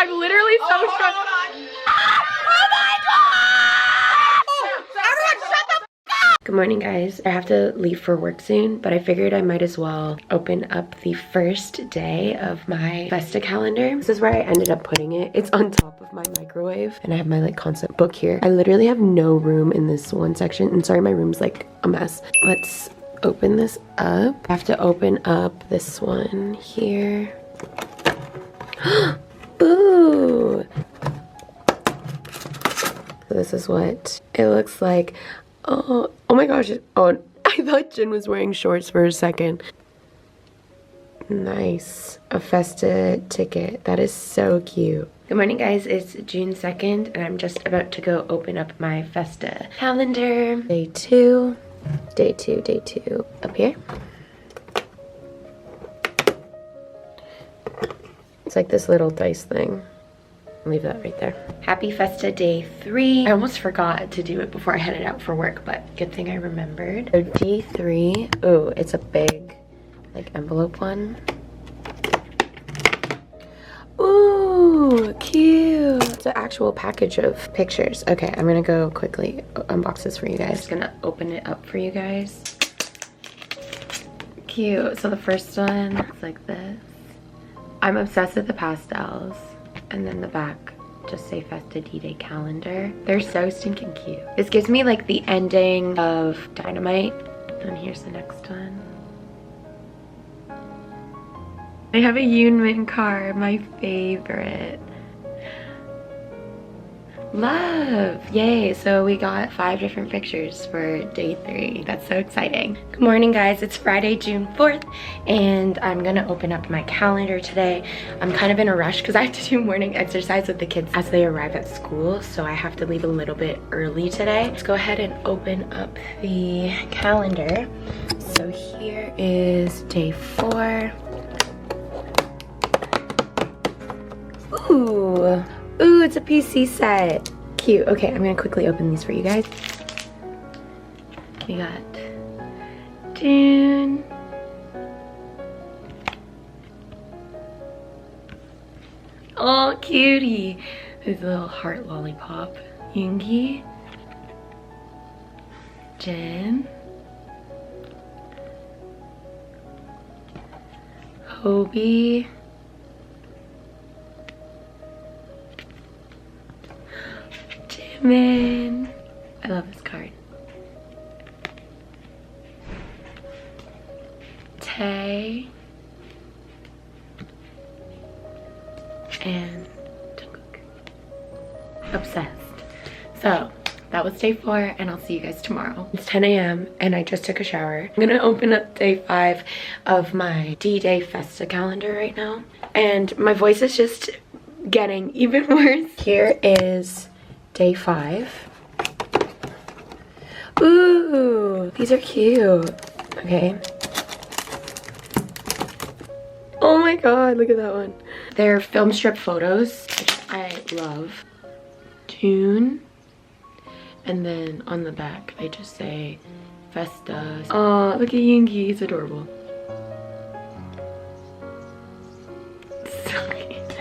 I'm literally so stressed. Good morning, guys. I have to leave for work soon, but I figured I might as well open up the first day of my Festa calendar. This is where I ended up putting it. It's on top of my microwave, and I have my like concept book here. I literally have no room in this one section, and sorry, my room's like a mess. Let's open this up. I have to open up this one here. Boo! So this is what it looks like. Oh my gosh. Oh, I thought Jin was wearing shorts for a second. Nice. A Festa ticket. That is so cute. Good morning, guys. It's June 2nd, and I'm just about to go open up my Festa calendar. Day two. Up here. It's like this little dice thing. Leave that right there. Happy Festa day 3. I almost forgot to do it before I headed out for work, but good thing I remembered. So D3. Oh, it's a big like envelope one. Ooh, cute. It's an actual package of pictures. Okay, I'm gonna go quickly unbox this for you guys. Just gonna open it up for you guys. Cute. So the first one looks like this. I'm obsessed with the pastels. And then the back just say Festa D-Day calendar. They're so stinking cute. This gives me like the ending of Dynamite. And here's the next one. I have a Yoonmin card, my favorite. Love! Yay! So we got 5 different pictures for day 3. That's so exciting. Good morning, guys. It's Friday, June 4th, and I'm gonna open up my calendar today. I'm kind of in a rush because I have to do morning exercise with the kids as they arrive at school, so I have to leave a little bit early today. Let's go ahead and open up the calendar. So here is day 4. Ooh. Ooh, it's a PC set. Cute. Okay, I'm gonna quickly open these for you guys. We got Dune. Oh, cutie. There's a little heart lollipop. Yoongi. Jin. Hobie. Man, I love this card. Tae and Jungkook. Obsessed. So that was day 4, and I'll see you guys tomorrow. It's 10 a.m. and I just took a shower. I'm gonna open up day 5 of my D-Day Festa calendar right now, and my voice is just getting even worse. Here is day 5. Ooh, these are cute. Okay. Oh my god, look at that one. They're film strip photos, which I love. June. And then on the back, they just say Festa. Oh, look at Yoongi, he's adorable. So cute.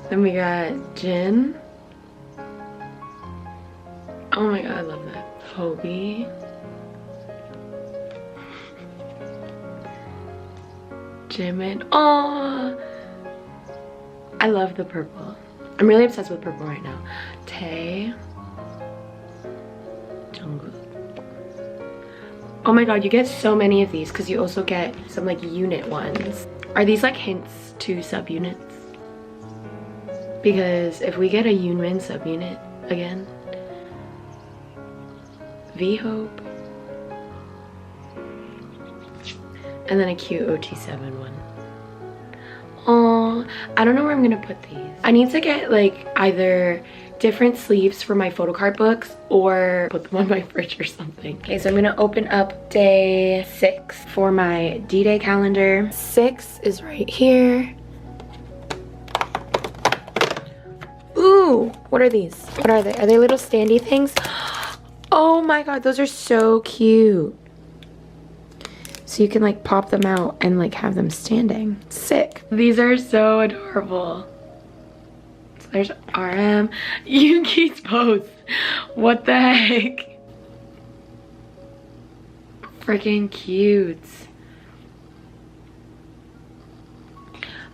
Then we got Jin. Oh my god, I love that. Hobie. Jimin. Oh, I love the purple. I'm really obsessed with purple right now. Tae. Jungkook. Oh my god, you get so many of these because you also get some like unit ones. Are these like hints to subunits? Because if we get a Yoonmin subunit again, V-Hope, and then a cute OT7 one. Oh, I don't know where I'm gonna put these. I need to get like either different sleeves for my photo card books or put them on my fridge or something. Okay, so I'm gonna open up day 6 for my D-Day calendar. 6 is right here. Ooh, what are these? What are they? Are they little standy things? Oh my god, those are so cute. So you can like pop them out and like have them standing. Sick. These are so adorable. There's RM. Yoongi's pose. What the heck? Freaking cute.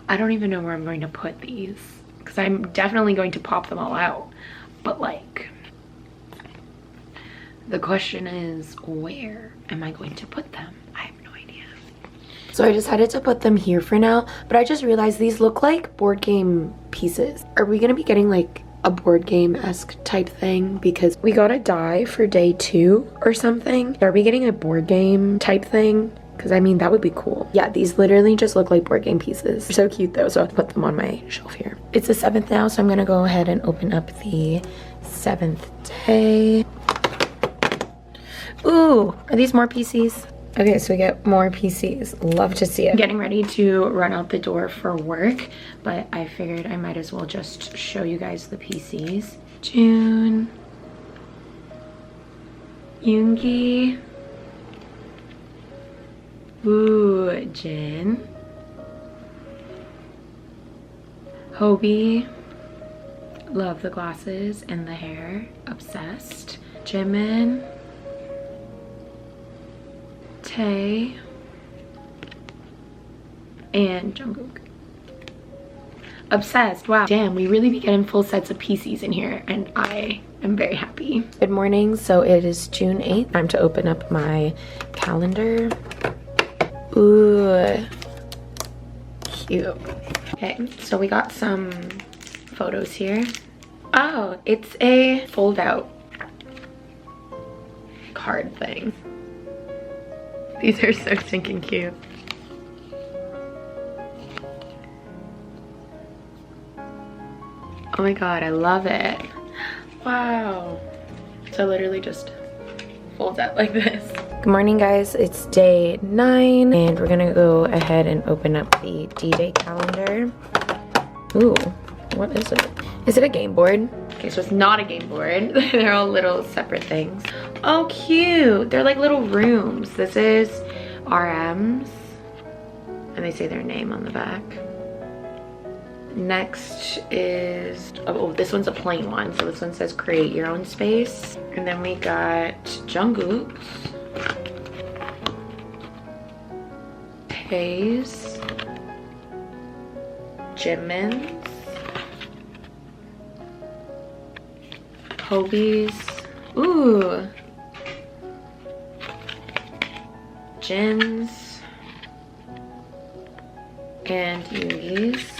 I don't even know where I'm going to put these because I'm definitely going to pop them all out. But like, the question is, where am I going to put them? I have no idea. So I decided to put them here for now, but I just realized these look like board game pieces. Are we gonna be getting like a board game-esque type thing? Because we got a die for day 2 or something. Are we getting a board game type thing? Because I mean, that would be cool. Yeah, these literally just look like board game pieces. They're so cute though, so I'll put them on my shelf here. It's the 7th now, so I'm gonna go ahead and open up the 7th day. Ooh, are these more PCs? Okay, so we get more PCs. Love to see it. Getting ready to run out the door for work, but I figured I might as well just show you guys the PCs. June. Yoongi. Ooh, Jin. Hobie. Love the glasses and the hair. Obsessed. Jimin. Tae. And Jungkook. Obsessed. Wow. Damn, we really be getting full sets of PCs in here, and I am very happy. Good morning. So it is June 8th. Time to open up my calendar. Ooh, cute. Okay, so we got some photos here. Oh, it's a fold out card thing. These are so stinking cute. Oh my god, I love it. Wow. So literally just folds out like this. Good morning, guys. It's day 9 and we're gonna go ahead and open up the D-Day calendar. Ooh, what is it? Is it a game board? Okay, so it's not a game board. They're all little separate things. Oh, cute. They're like little rooms. This is RM's and they say their name on the back. Next is, oh, this one's a plain one. So this one says create your own space. And then we got Jungkook's, Tae's, Jimin's, Hobie's, ooh, Jin's, and Yoongi's.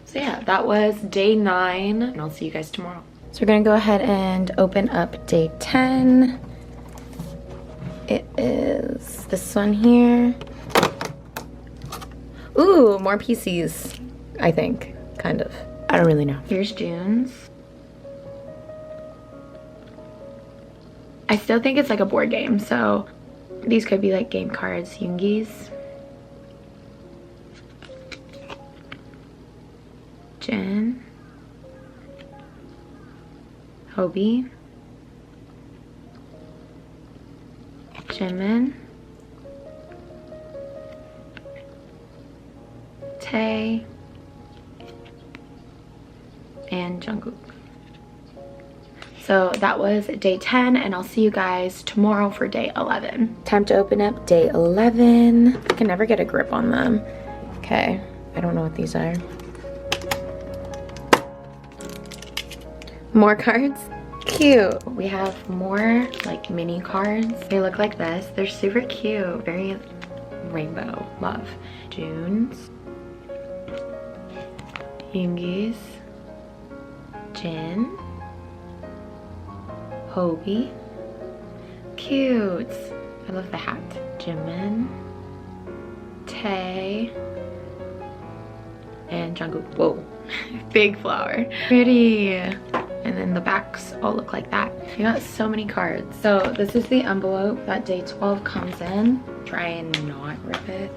So yeah, that was day 9 and I'll see you guys tomorrow. So we're gonna go ahead and open up day 10. It is this one here. Ooh, more PCs, I think, kind of. I don't really know. Here's June's. I still think it's like a board game, so these could be like game cards. Yoongi's. Jin. Hobie. Jimin. Tae. And Jungkook. So that was day 10 and I'll see you guys tomorrow for day 11. Time to open up day 11. I can never get a grip on them. Okay, I don't know what these are. More cards. Cute. We have more like mini cards. They look like this. They're super cute. Very rainbow. Love. June's. Yoongi's. Jin. Hobie. Cute. I love the hat. Jimin. Tae. And Jungkook. Whoa. Big flower. Pretty. And then the backs all look like that. We got so many cards. So this is the envelope that day 12 comes in. Try and not rip it.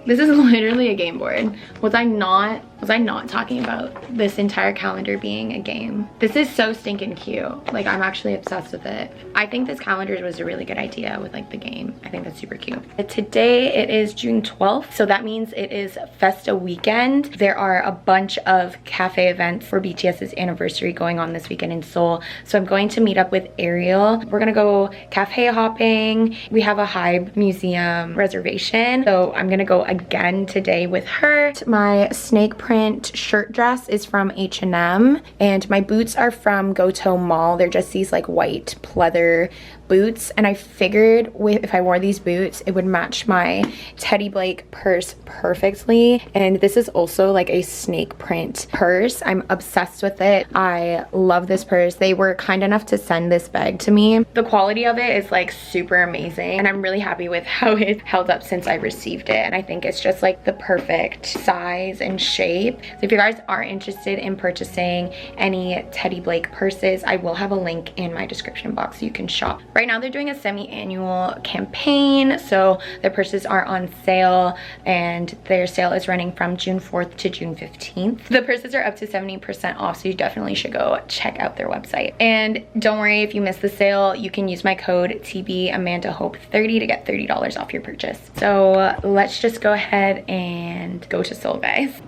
This is literally a game board. Was I not Was I not talking about this entire calendar being a game? This is so stinking cute. Like, I'm actually obsessed with it. I think this calendar was a really good idea with like the game. I think that's super cute. Today it is June 12th, so that means it is Festa weekend. There are a bunch of cafe events for BTS's anniversary going on this weekend in Seoul. So I'm going to meet up with Ariel. We're gonna go cafe hopping. We have a HYBE museum reservation, so I'm gonna go again today with her. My snake print shirt dress is from H&M, and my boots are from Goto Mall. They're just these like white pleather boots, and I figured if I wore these boots it would match my Teddy Blake purse perfectly. And this is also like a snake print purse. I'm obsessed with it. I love this purse. They were kind enough to send this bag to me. The quality of it is like super amazing, and I'm really happy with how it held up since I received it. And I think it's just like the perfect size and shape. So if you guys are interested in purchasing any Teddy Blake purses, I will have a link in my description box so you can shop. Right now they're doing a semi-annual campaign, so their purses are on sale, and their sale is running from June 4th to June 15th. The purses are up to 70% off, so you definitely should go check out their website. And don't worry if you missed the sale, you can use my code TBAmandaHope30 to get $30 off your purchase. So let's just go ahead and go to Seoul, guys.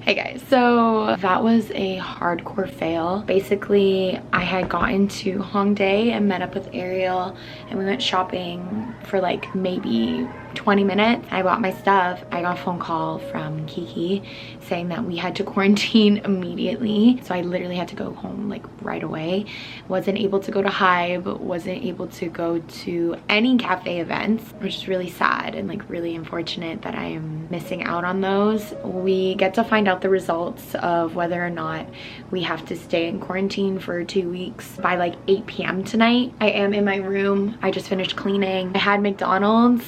Hey guys, so that was a hardcore fail. Basically, I had gotten to Hongdae and met up with Ariel, and we went shopping for like maybe 20 minutes. I bought my stuff. I got a phone call from Kiki saying that we had to quarantine immediately. So I literally had to go home like right away. Wasn't able to go to HYBE, wasn't able to go to any cafe events, which is really sad and like really unfortunate that I am missing out on those. We get to find out the results of whether or not we have to stay in quarantine for 2 weeks by like 8 p.m. tonight. I am in my room. I just finished cleaning. I had McDonald's.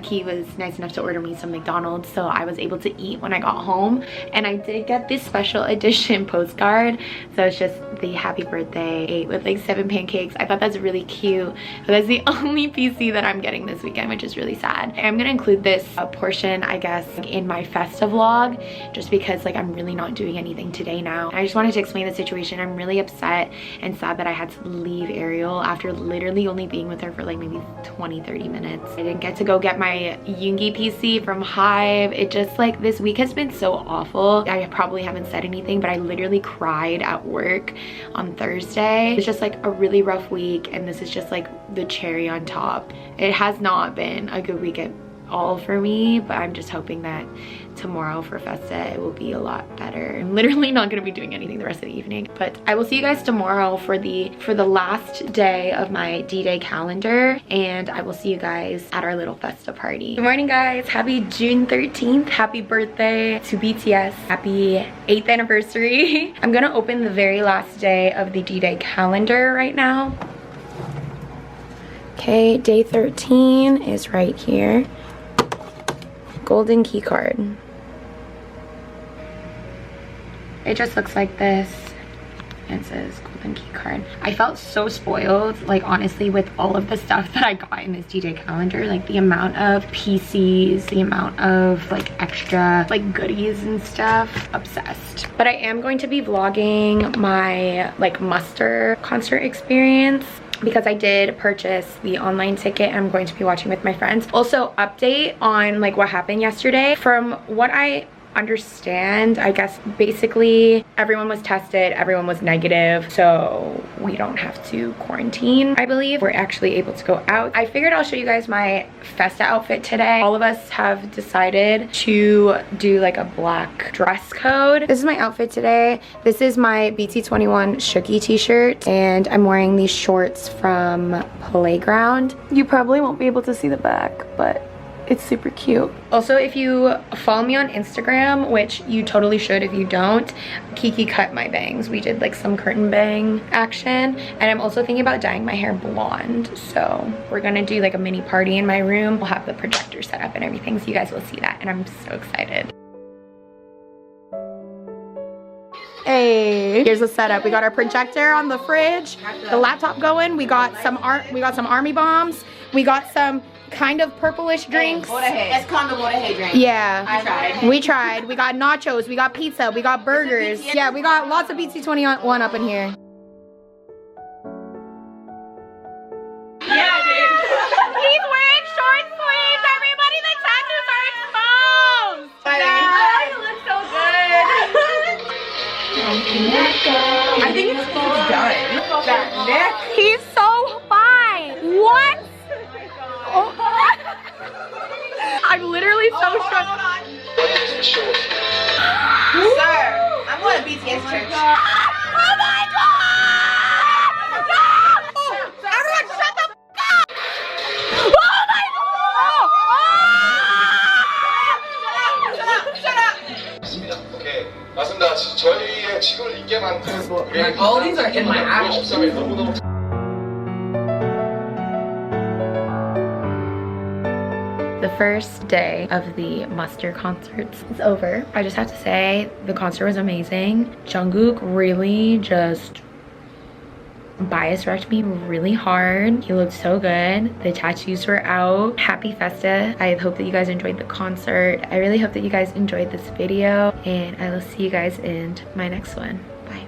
He was nice enough to order me some McDonald's, so I was able to eat when I got home. And I did get this special edition postcard, so it's just the happy birthday with like 7 pancakes. I thought that's really cute, but that's the only PC that I'm getting this weekend, which is really sad. I'm gonna include this portion, I guess, in my Festa vlog, just because like I'm really not doing anything today now. I just wanted to explain the situation. I'm really upset and sad that I had to leave Ariel after literally only being with her for like maybe 20-30 minutes. I didn't get to go get my Yoongi PC from HYBE. It just like, this week has been so awful. I probably haven't said anything, but I literally cried at work on Thursday. It's just like a really rough week, and this is just like the cherry on top. It has not been a good week at all for me, but I'm just hoping that tomorrow for Festa it will be a lot better. I'm literally not going to be doing anything the rest of the evening, but I will see you guys tomorrow for the last day of my D-Day calendar, and I will see you guys at our little Festa party. Good morning, guys. Happy June 13th. Happy birthday to BTS. Happy 8th anniversary. I'm gonna open the very last day of the D-Day calendar right now. Okay, day 13 is right here. Golden key card. It just looks like this, and it says golden key card. I felt so spoiled, like honestly, with all of the stuff that I got in this D-Day calendar, like the amount of PCs, the amount of like extra like goodies and stuff. Obsessed. But I am going to be vlogging my like muster concert experience, because I did purchase the online ticket and I'm going to be watching with my friends. Also, update on like what happened yesterday. From what I understand, I guess basically everyone was tested, everyone was negative, so we don't have to quarantine. I believe we're actually able to go out. I figured I'll show you guys my Festa outfit today. All of us have decided to do like a black dress code. This is my outfit today. This is my BT21 Shooky t-shirt, and I'm wearing these shorts from Playground. You probably won't be able to see the back, but it's super cute. Also, if you follow me on Instagram, which you totally should if you don't, Kiki cut my bangs. We did like some curtain bang action, and I'm also thinking about dyeing my hair blonde. So we're gonna do like a mini party in my room. We'll have the projector set up and everything, so you guys will see that, and I'm so excited. Hey, here's the setup. We got our projector on the fridge, the laptop going. We got some army bombs. We got some kind of purplish drinks. BORAHAE. It's called the BORAHAE drink. Yeah. I tried. We tried. We got nachos, we got pizza, we got burgers. Yeah, we got lots of BT21 up in here. Yeah, dude. He's wearing short sleeves. Everybody, the tattoos are exposed. You look so good. I think it's done. That neck. He's so fine. What? Oh. I'm literally so shook. Sir, I'm going to BTS church. Oh my god! No! Everyone shut the f up! Oh my god! 오케이. 맞습니다. 저희의 지구를 잊게 만든 All these are in my eye. 13일 너무너무 The first day of the muster concerts is over. I just have to say the concert was amazing. Jungkook really just bias wrecked me really hard. He looked so good. The tattoos were out. Happy Festa. I hope that you guys enjoyed the concert. I really hope that you guys enjoyed this video, and I will see you guys in my next one. Bye.